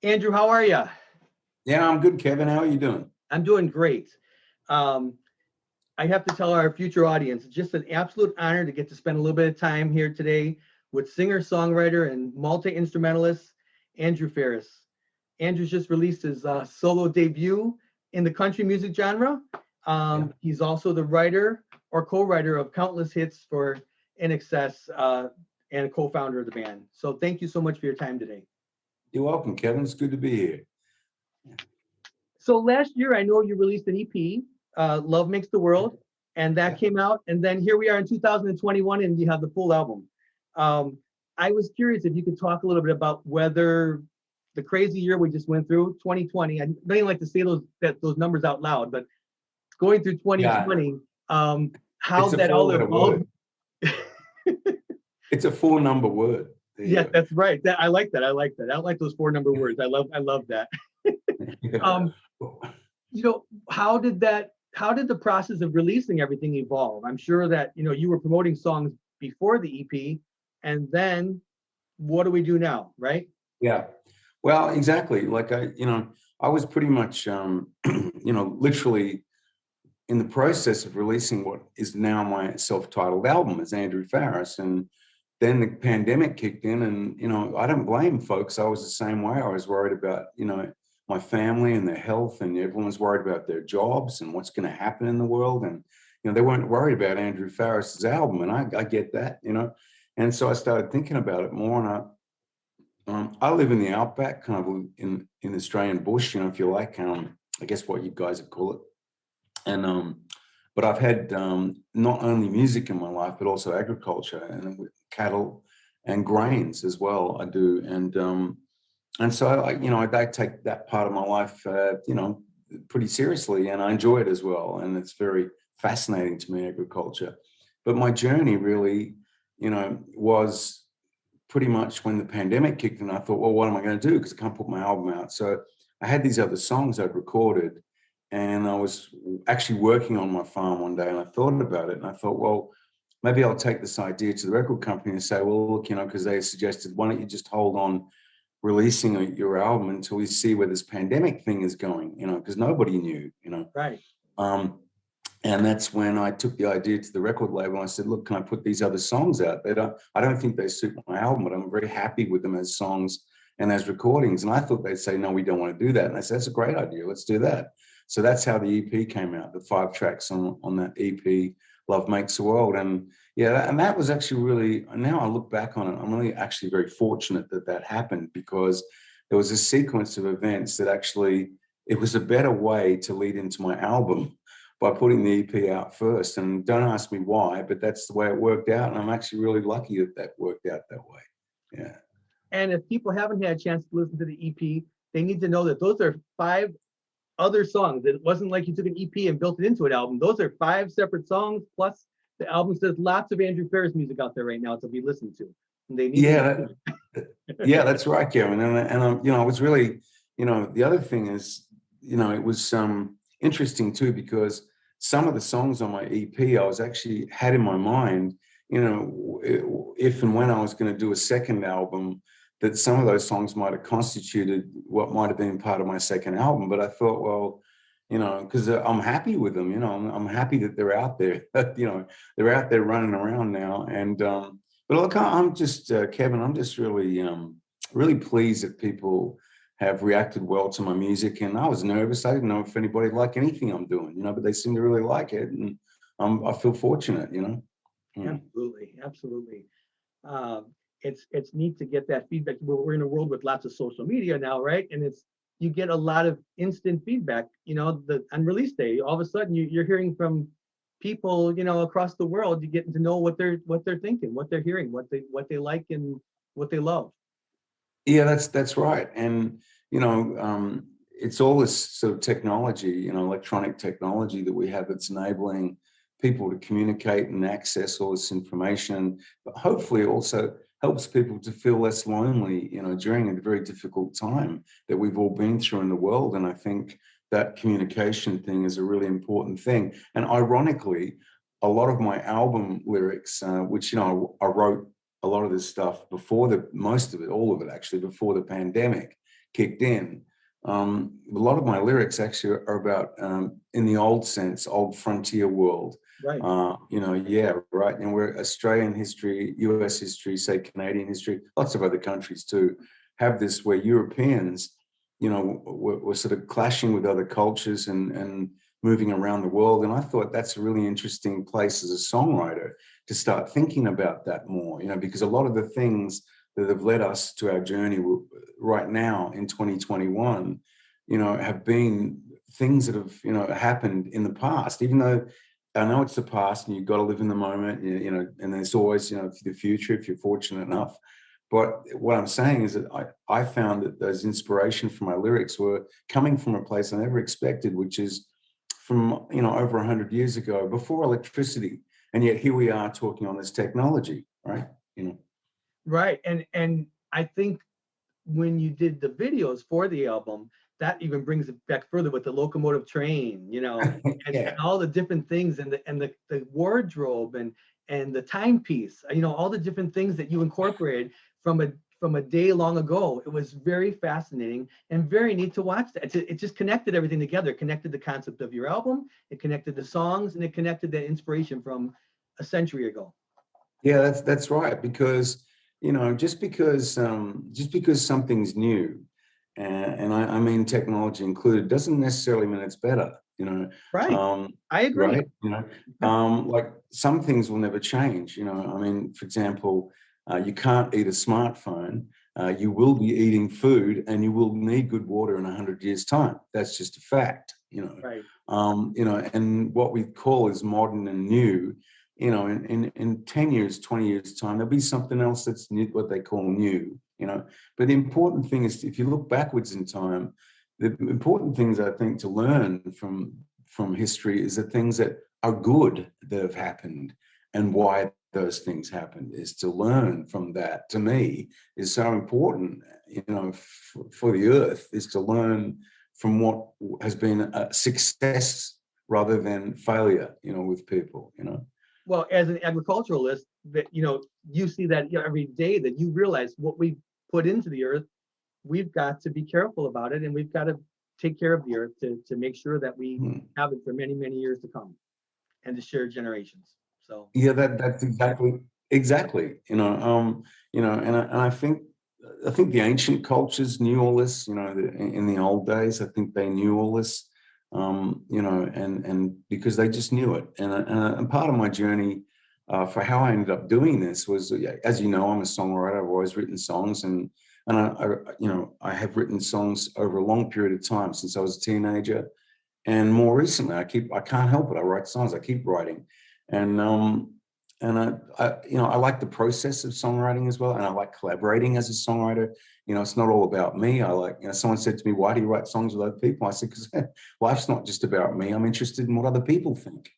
Andrew, how are you? Yeah, I'm good, Kevin. How are you doing? I'm doing great. Um, I have to tell our future audience, it's just an absolute honor to get to spend a little bit of time here today with singer-songwriter and multi-instrumentalist Andrew Farriss. Andrew's just released his solo debut in the country music genre. Yeah, He's also the writer or co-writer of countless hits for INXS and a co-founder of the band. So thank you so much for your time today. you're welcome, Kevin. It's good to be here. So last year, I know you released an EP, Love Makes the World, and that Yeah. came out. And then here we are in 2021, and you have the full album. I was curious if you could talk a little bit about whether the crazy year we just went through, 2020. I don't even like to say those numbers out loud, but going through Yeah, 2020, how it's a that all four-letter evolved. word. It's a four-number word. There you Yes, go. that's right. I like that. I like that. I don't like those four-number words. I love that. Yeah. Um, how did the process of releasing everything evolve? I'm sure that you were promoting songs before the EP, and then what do we do now, right? Yeah. Well, exactly. I was pretty much, literally in the process of releasing what is now my self-titled album as Andrew Farriss. And then the pandemic kicked in and, I don't blame folks. I was the same way. I was worried about, my family and their health, and everyone was worried about their jobs and what's going to happen in the world. And, they weren't worried about Andrew Farriss's album. And I get that, And so I started thinking about it more. And I live in the outback, kind of in the Australian bush, if you like, I guess what you guys would call it. And but I've had not only music in my life, but also agriculture and with cattle and grains as well. I do, and so I take that part of my life, pretty seriously, and I enjoy it as well. And it's very fascinating to me, agriculture. But my journey really, was pretty much when the pandemic kicked in. I thought, well, what am I going to do? Because I can't put my album out. So I had these other songs I'd recorded, and I was actually working on my farm one day, and I thought about it, and I thought, well, maybe I'll take this idea to the record company and say, well, look, because they suggested, why don't you just hold on releasing your album until we see where this pandemic thing is going, because nobody knew, Right. Um, and that's when I took the idea to the record label. I said, look, can I put these other songs out? I don't think they suit my album, but I'm very happy with them as songs and as recordings. And I thought they'd say, no, we don't want to do that. And I said, that's a great idea. Let's do that. So that's how the EP came out, the 5 tracks on that EP, Love Makes the World. And yeah, and that was actually really, now I look back on it, I'm really actually very fortunate that that happened, because there was a sequence of events that actually, it was a better way to lead into my album by putting the EP out first. And don't ask me why, but that's the way it worked out. And I'm actually really lucky that that worked out that way. Yeah. And if people haven't had a chance to listen to the EP, they need to know that those are 5 other songs. It wasn't like you took an EP and built it into an album. Those are 5 separate songs, plus the album. There's lots of Andrew Farriss music out there right now to be listened to. And they need to Yeah, that's right, Kevin. And I was really, the other thing is, it was interesting too, because some of the songs on my EP I was actually had in my mind, if and when I was going to do a second album, that some of those songs might have constituted what might have been part of my second album. But I thought, well, because I'm happy with them, I'm happy that they're out there, they're out there running around now. And but look, I'm just Kevin, I'm just really, really pleased that people have reacted well to my music. And I was nervous. I didn't know if anybody liked anything I'm doing, but they seem to really like it. And I feel fortunate, Mm. Absolutely. It's neat to get that feedback. We're in a world with lots of social media now, right? And you get a lot of instant feedback. On release day, all of a sudden you're hearing from people, across the world. You get to know what they're thinking, what they're hearing, what they like and what they love. Yeah, that's right. And it's all this sort of technology, electronic technology that we have that's enabling people to communicate and access all this information, but hopefully also helps people to feel less lonely, during a very difficult time that we've all been through in the world. And I think that communication thing is a really important thing. And ironically, a lot of my album lyrics, which, I wrote a lot of this stuff before most of it, all of it actually, before the pandemic kicked in. A lot of my lyrics actually are about, in the old sense, old frontier world. Right. Yeah, right. And we're Australian history, US history, say Canadian history, lots of other countries too, have this where Europeans, were sort of clashing with other cultures and moving around the world. And I thought that's a really interesting place as a songwriter to start thinking about that more, because a lot of the things that have led us to our journey right now in 2021, have been things that have, happened in the past, even though I know it's the past and you've got to live in the moment, and there's always, the future if you're fortunate enough. But what I'm saying is that I found that those inspiration for my lyrics were coming from a place I never expected, which is from, over 100 years ago, before electricity. And yet here we are talking on this technology, right? Right. And I think when you did the videos for the album, that even brings it back further with the locomotive train, and, Yeah. and all the different things and the wardrobe and the timepiece, all the different things that you incorporated from a day long ago. It was very fascinating and very neat to watch that. It just connected everything together, connected the concept of your album, it connected the songs, and it connected the inspiration from a century ago. Yeah, that's right. Because just because something's new, and I mean technology included, doesn't necessarily mean it's better. Right. I agree. Right. Like some things will never change. I mean, for example, you can't eat a smartphone. You will be eating food, and you will need good water in 100 years' time. That's just a fact. Right. And what we call is modern and new. In 10 years, 20 years time, there'll be something else that's new, what they call new, But the important thing is, if you look backwards in time, the important things I think to learn from history is the things that are good that have happened and why those things happened. Is to learn from that, to me, is so important, for the earth, is to learn from what has been a success rather than failure, with people, Well, as an agriculturalist, that you see that every day, that you realize what we put into the earth, we've got to be careful about it, and we've got to take care of the earth to make sure that we have it for many, many years to come, and to share generations. So yeah, that's exactly, and I think the ancient cultures knew all this, in the old days. I think they knew all this, and because they just knew it. And part of my journey for how I ended up doing this was, as you know, I'm a songwriter. I've always written songs, and I have written songs over a long period of time since I was a teenager, and more recently, I can't help it. I write songs. I keep writing, and I like the process of songwriting as well, and I like collaborating as a songwriter. It's not all about me. I like, someone said to me, "Why do you write songs with other people?" I said, "Because life's not just about me. I'm interested in what other people think."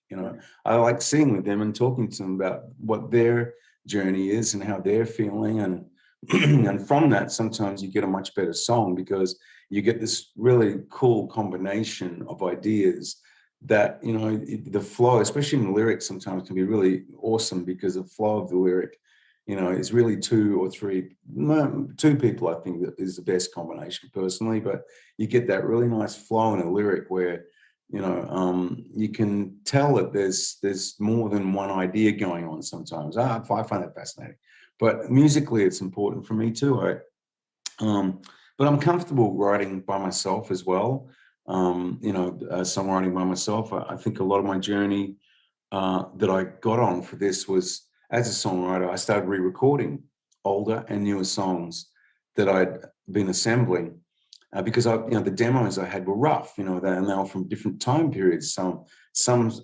I like sitting with them and talking to them about what their journey is and how they're feeling, and and from that, sometimes you get a much better song because you get this really cool combination of ideas that, the flow, especially in the lyrics, sometimes can be really awesome because the flow of the lyric, is really two or three, two people, I think, that is the best combination personally. But you get that really nice flow in a lyric where, you can tell that there's more than one idea going on sometimes. I find that fascinating. But musically, it's important for me too. But I'm comfortable writing by myself as well. Songwriting by myself. I think a lot of my journey that I got on for this was, as a songwriter, I started re-recording older and newer songs that I'd been assembling because the demos I had were rough, and they were from different time periods. Some,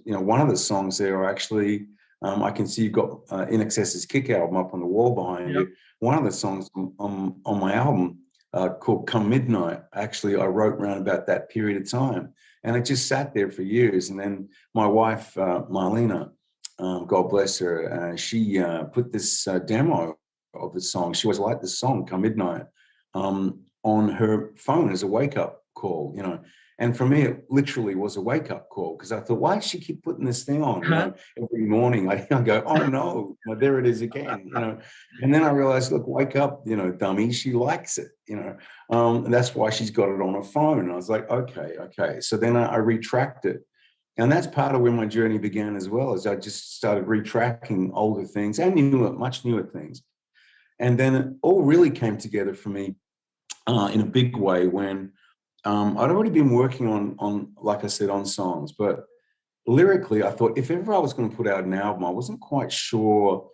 one of the songs there are actually, I can see you've got INXS's Kick album up on the wall behind you. One of the songs on my album, called Come Midnight, actually I wrote around about that period of time, and it just sat there for years. And then my wife, Marlena, God bless her, she put this demo of the song. She always liked the song Come Midnight on her phone as a wake up call, and for me, it literally was a wake up call, because I thought, why does she keep putting this thing on? Every morning I go, oh no, well, there it is again, and then I realized, look, wake up, dummy, she likes it, and that's why she's got it on her phone. And I was like, okay. So then I retracked it. And that's part of where my journey began as well, as I just started retracking older things and much newer things. And then it all really came together for me in a big way when I'd already been working on, like I said, on songs, but lyrically, I thought if ever I was going to put out an album, I wasn't quite sure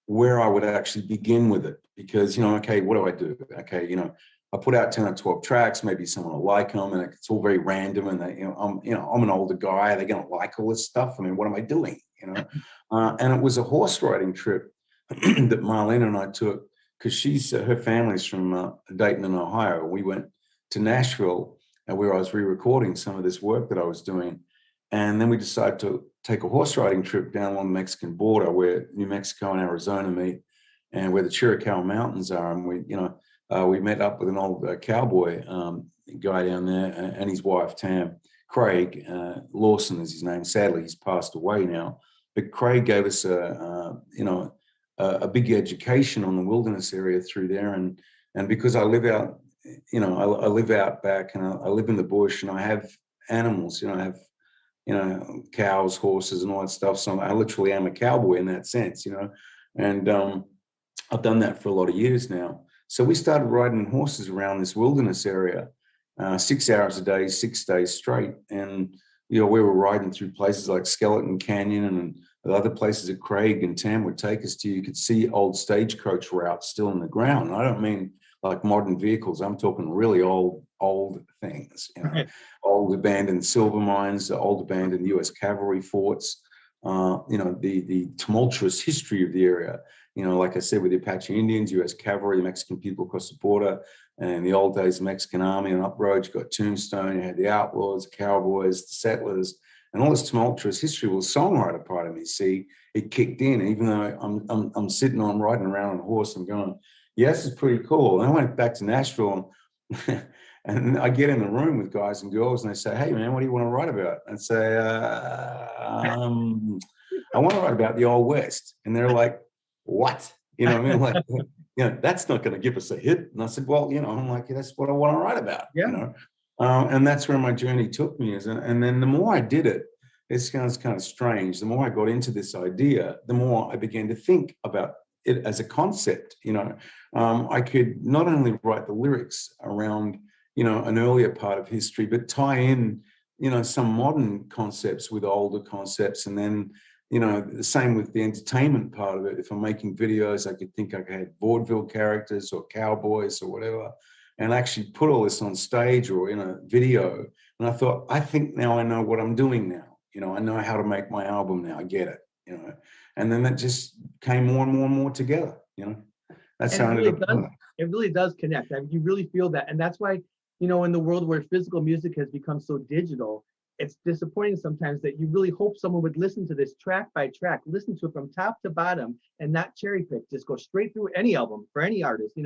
where I would actually begin with it, because, okay, what do I do? Okay, I put out 10 or 12 tracks, maybe someone will like them, and it's all very random, and I'm an older guy, are they going to like all this stuff? I mean, what am I doing? And it was a horse riding trip that Marlene and I took, because her family's from Dayton in Ohio. We went to Nashville, where I was re-recording some of this work that I was doing. And then we decided to take a horse riding trip down along the Mexican border, where New Mexico and Arizona meet, and where the Chiricahua Mountains are. And we met up with an old cowboy guy down there, and his wife, Tam. Craig Lawson is his name. Sadly, he's passed away now. But Craig gave us a big education on the wilderness area through there. And because I live out, I live out back, and I live in the bush, and I have animals, I have, cows, horses, and all that stuff. So I literally am a cowboy in that sense, and I've done that for a lot of years now. So we started riding horses around this wilderness area, 6 hours a day, 6 days straight. And, we were riding through places like Skeleton Canyon and the other places that Craig and Tam would take us to. You could see old stagecoach routes still in the ground. And I don't mean like modern vehicles. I'm talking really old things, old abandoned silver mines, old abandoned US cavalry forts, the tumultuous history of the area. Like I said, with the Apache Indians, US cavalry, the Mexican people across the border, and the old days, Mexican army, and up road, you got Tombstone, you had the outlaws, the cowboys, the settlers, and all this tumultuous history. Well, the songwriter part of me, see, it kicked in, even though I'm sitting on riding around on a horse, I'm going, yes, it's pretty cool. And I went back to Nashville, and I get in the room with guys and girls, and they say, hey, man, what do you want to write about? And say, I want to write about the Old West. And they're like, what? What I mean? Like, that's not going to give us a hit. And I said, well, I'm like, that's what I want to write about, and that's where my journey took me. And then the more I did it, it sounds kind of strange. The more I got into this idea, the more I began to think about it as a concept. I could not only write the lyrics around, an earlier part of history, but tie in, some modern concepts with older concepts. And then, the same with the entertainment part of it. If I'm making videos, I could think I could have vaudeville characters or cowboys or whatever, and actually put all this on stage or in a video. And I thought, I think now I know what I'm doing now. I know how to make my album now. I get it, and then that just came more and more and more together, That's how I ended up doing it. It really does connect. I mean, you really feel that. And that's why, in the world where physical music has become so digital, it's disappointing sometimes that you really hope someone would listen to this track by track, listen to it from top to bottom and not cherry pick, just go straight through any album for any artist.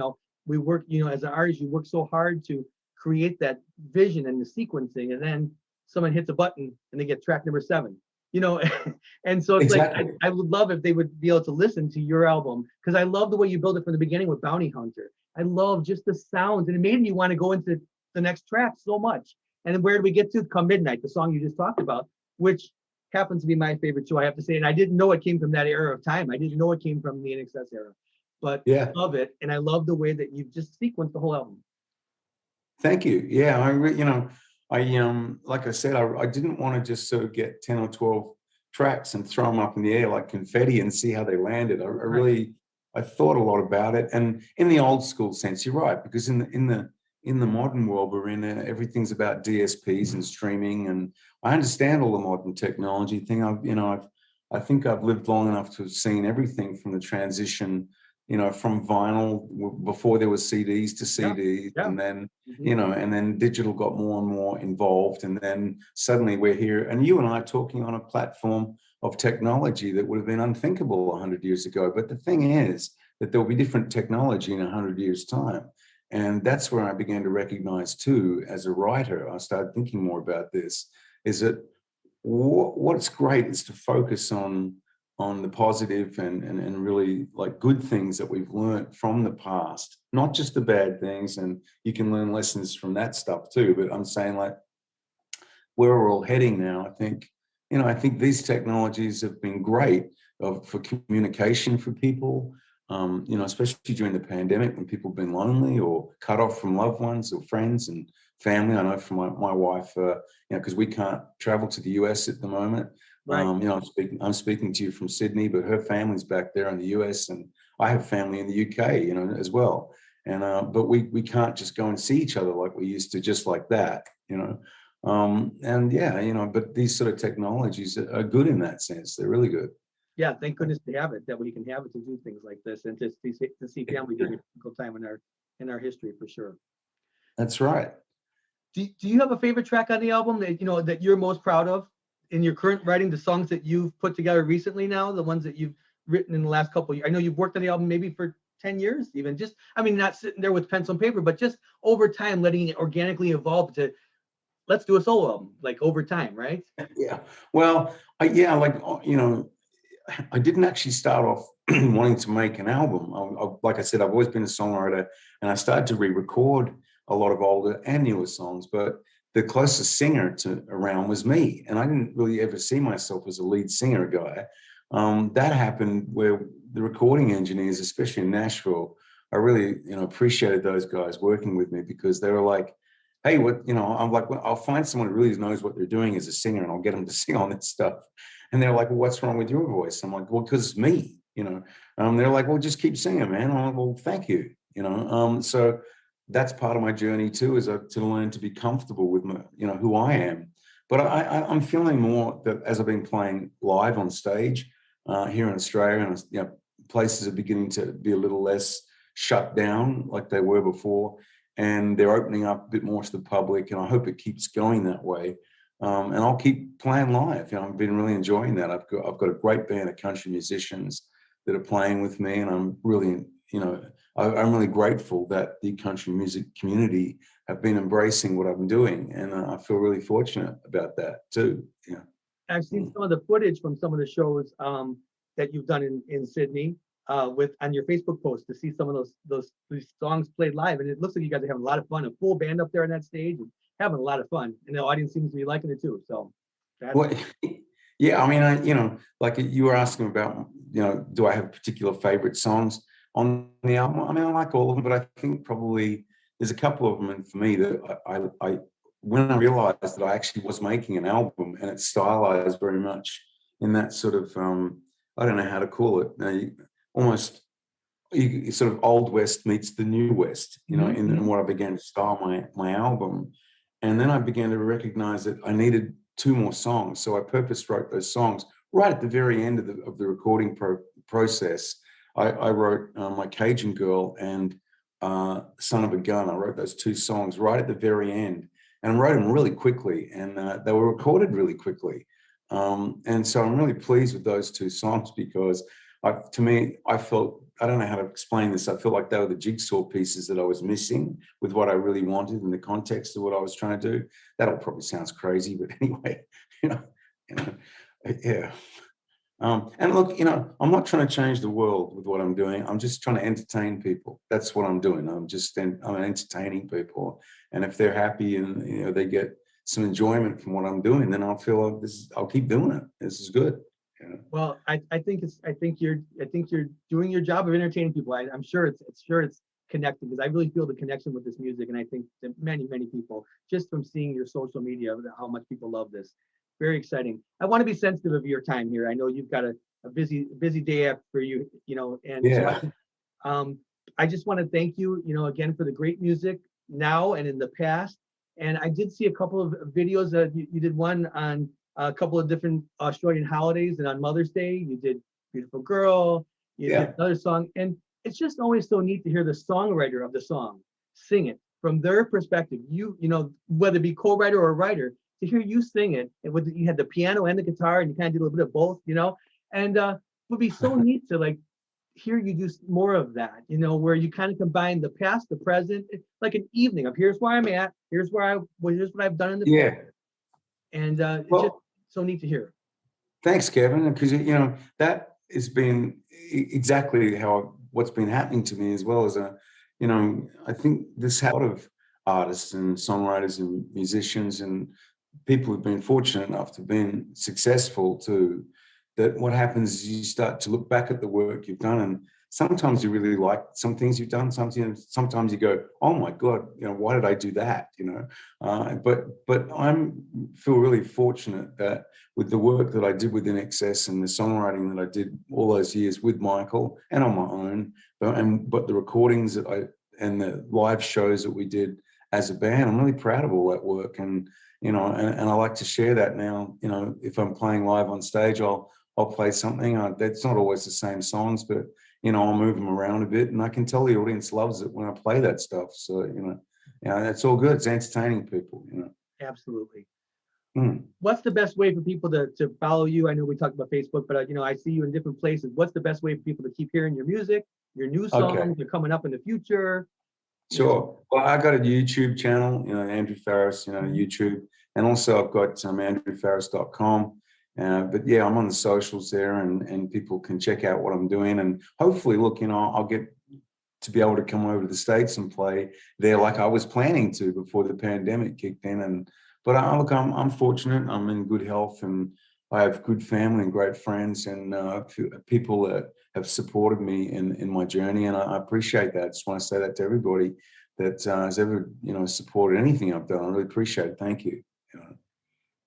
We work, as an artist, you work so hard to create that vision and the sequencing, and then someone hits a button and they get track number 7, and so it's exactly. Like, I would love if they would be able to listen to your album, because I love the way you build it from the beginning with Bounty Hunter. I love just the sounds, and it made me want to go into the next track so much. And then where do we get to? Come Midnight, the song you just talked about, which happens to be my favorite too, I have to say. And I didn't know it came from that era of time. I didn't know it came from the INXS era, but yeah. I love it. And I love the way that you've just sequenced the whole album. Thank you. Yeah, like I said, I didn't want to just sort of get 10 or 12 tracks and throw them up in the air like confetti and see how they landed. I thought a lot about it. And in the old school sense, you're right, because in the modern world we're in, everything's about DSPs and streaming, and I understand all the modern technology thing. I think I've lived long enough to have seen everything from the transition, from vinyl before there was CDs to CDs, yeah. And then, and then digital got more and more involved, and then suddenly we're here, and you and I are talking on a platform of technology that would have been unthinkable 100 years ago. But the thing is that there will be different technology in 100 years' time. And that's where I began to recognize too, as a writer, I started thinking more about this, is that what's great is to focus on the positive and really like good things that we've learned from the past, not just the bad things. And you can learn lessons from that stuff too. But I'm saying, like, where we're all heading now, I think, I think these technologies have been great for communication for people, especially during the pandemic when people have been lonely or cut off from loved ones or friends and family. I know from my wife, because we can't travel to the US at the moment. Right. I'm speaking to you from Sydney, but her family's back there in the US, and I have family in the UK, as well. And but we can't just go and see each other like we used to, just like that, but these sort of technologies are good in that sense. They're really good. Yeah, thank goodness to have it, that we can have it to do things like this and to see family during a difficult time in our history, for sure. That's right. Do you have a favorite track on the album that that you're most proud of in your current writing? The songs that you've put together recently, now the ones that you've written in the last couple of years. I know you've worked on the album maybe for 10 years, even. Just, I mean, not sitting there with pencil and paper, but just over time, letting it organically evolve to, let's do a solo album, like over time, right? Yeah. Well, I didn't actually start off wanting to make an album. Like I said, I've always been a songwriter, and I started to re-record a lot of older and newer songs, but the closest singer around was me. And I didn't really ever see myself as a lead singer guy. That happened where the recording engineers, especially in Nashville, I really, appreciated those guys working with me, because they were like, hey, I'm like, well, I'll find someone who really knows what they're doing as a singer, and I'll get them to sing on this stuff. And they're like, well, what's wrong with your voice? I'm like, well, because it's me, They're like, well, just keep singing, man. I'm like, well, thank you, So that's part of my journey too, is to learn to be comfortable with who I am. But I'm feeling more that as I've been playing live on stage here in Australia, and places are beginning to be a little less shut down like they were before, and they're opening up a bit more to the public, and I hope it keeps going that way. And I'll keep playing live. I've been really enjoying that. I've got a great band of country musicians that are playing with me, and I'm really, I'm really grateful that the country music community have been embracing what I'm doing, and I feel really fortunate about that too. Yeah. I've seen some of the footage from some of the shows that you've done in Sydney on your Facebook post, to see some of those songs played live, and it looks like you guys are having a lot of fun. A full band up there on that stage and having a lot of fun, and the audience seems to be liking it too. So, well, yeah, I mean, like you were asking about, do I have particular favorite songs on the album? I mean, I like all of them, but I think probably there's a couple of them, and for me, that I when I realized that I actually was making an album, and it's stylized very much in that sort of I don't know how to call it, almost sort of old West meets the new West, in what I began to style my album. And then I began to recognize that I needed 2 more songs. So I purpose wrote those songs right at the very end of the recording process. I wrote My Cajun Girl and Son of a Gun. I wrote those 2 songs right at the very end, and wrote them really quickly, and they were recorded really quickly. And so I'm really pleased with those 2 songs, because to me, I felt, I don't know how to explain this, I feel like they were the jigsaw pieces that I was missing with what I really wanted in the context of what I was trying to do. That all probably sounds crazy, but anyway, yeah. And look, I'm not trying to change the world with what I'm doing. I'm just trying to entertain people. That's what I'm doing. I'm entertaining people. And if they're happy and they get some enjoyment from what I'm doing, then I'll feel like I'll keep doing it. This is good. Yeah. Well, I think you're doing your job of entertaining people. I'm sure it's connected, because I really feel the connection with this music, and I think that many people, just from seeing your social media, how much people love this. Very exciting. I want to be sensitive of your time here. I know you've got a busy day after you, and yeah. So I just want to thank you, again, for the great music now and in the past. And I did see a couple of videos that you did one on a couple of different Australian holidays, and on Mother's Day you did Beautiful Girl, you did another song, and it's just always so neat to hear the songwriter of the song sing it from their perspective. Whether it be co-writer or writer, to hear you sing it, and you had the piano and the guitar, and you kind of did a little bit of both, and it would be so neat to hear you do more of that, you know, where you kind of combine the past, the present, like an evening of here's where I'm at, here's what I've done in the Yeah. past, and it's just Well, so neat to hear. thanks, Kevin, because that has been exactly what's been happening to me, as well as I think a lot of artists and songwriters and musicians and people who've been fortunate enough to have been successful too, that what happens is you start to look back at the work you've done, and sometimes you really like some things you've done. Sometimes you go, oh my God, why did I do that? But feel really fortunate that with the work that I did with INXS and the songwriting that I did all those years with Michael and on my own, but the recordings and the live shows that we did as a band, I'm really proud of all that work. And I like to share that now. If I'm playing live on stage, I'll play something. That's not always the same songs, but I'll move them around a bit, and I can tell the audience loves it when I play that stuff. So that's all good. It's entertaining people. Absolutely. Mm. What's the best way for people to follow you? I know we talked about Facebook, but I see you in different places. What's the best way for people to keep hearing your music, your new songs Okay. that are coming up in the future? Sure. Well, I got a YouTube channel, Andrew Farriss, YouTube, and also I've got andrewfarriss.com. But yeah, I'm on the socials there, and people can check out what I'm doing, and hopefully, look, I'll get to be able to come over to the States and play there like I was planning to before the pandemic kicked in. But I'm fortunate. I'm in good health, and I have good family and great friends, and people that have supported me in my journey, and I appreciate that. I just want to say that to everybody that has ever supported anything I've done. I really appreciate it. Thank you.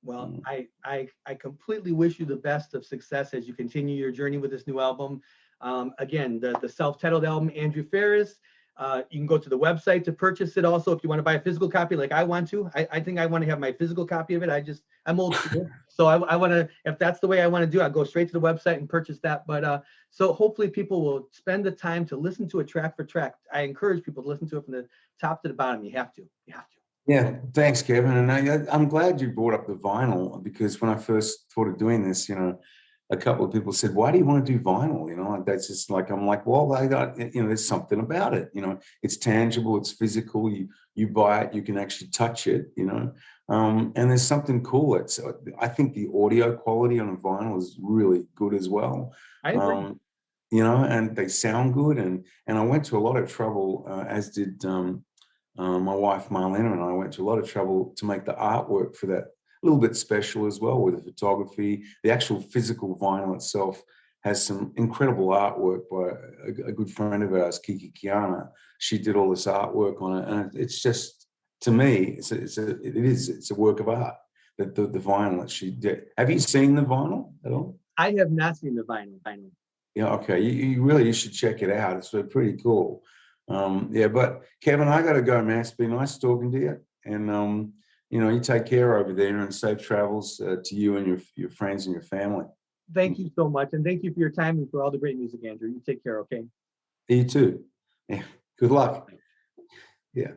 Well, I completely wish you the best of success as you continue your journey with this new album. Again, the self-titled album, Andrew Farriss. You can go to the website to purchase it. Also, if you want to buy a physical copy, like I want to, I think I want to have my physical copy of it. I'm old school, so I want to. If that's the way I want to do, I'll go straight to the website and purchase that. But so hopefully people will spend the time to listen to it track for track. I encourage people to listen to it from the top to the bottom. You have to. You have to. Yeah, thanks, Kevin. And I'm glad you brought up the vinyl, because when I first thought of doing this, a couple of people said, "Why do you want to do vinyl?" That's just like, I'm like, well, I got, there's something about it. It's tangible, it's physical. You buy it, you can actually touch it. And there's something cool. I think the audio quality on a vinyl is really good as well. I agree. And they sound good. And I went to a lot of trouble, as did my wife Marlena, and I went to a lot of trouble to make the artwork for that a little bit special as well, with the photography. The actual physical vinyl itself has some incredible artwork by a good friend of ours, Kiki Kiana. She did all this artwork on it, and it's just, to me, it's a work of art. The vinyl that she did. Have you seen the vinyl at all? I have not seen the vinyl. Yeah, okay. You should check it out. It's pretty cool. Yeah, but Kevin, I got to go, man. It's been nice talking to you, and you take care over there, and safe travels to you and your friends and your family. Thank you so much, and thank you for your time and for all the great music, Andrew. You take care, okay? You too. Yeah. Good luck. Yeah.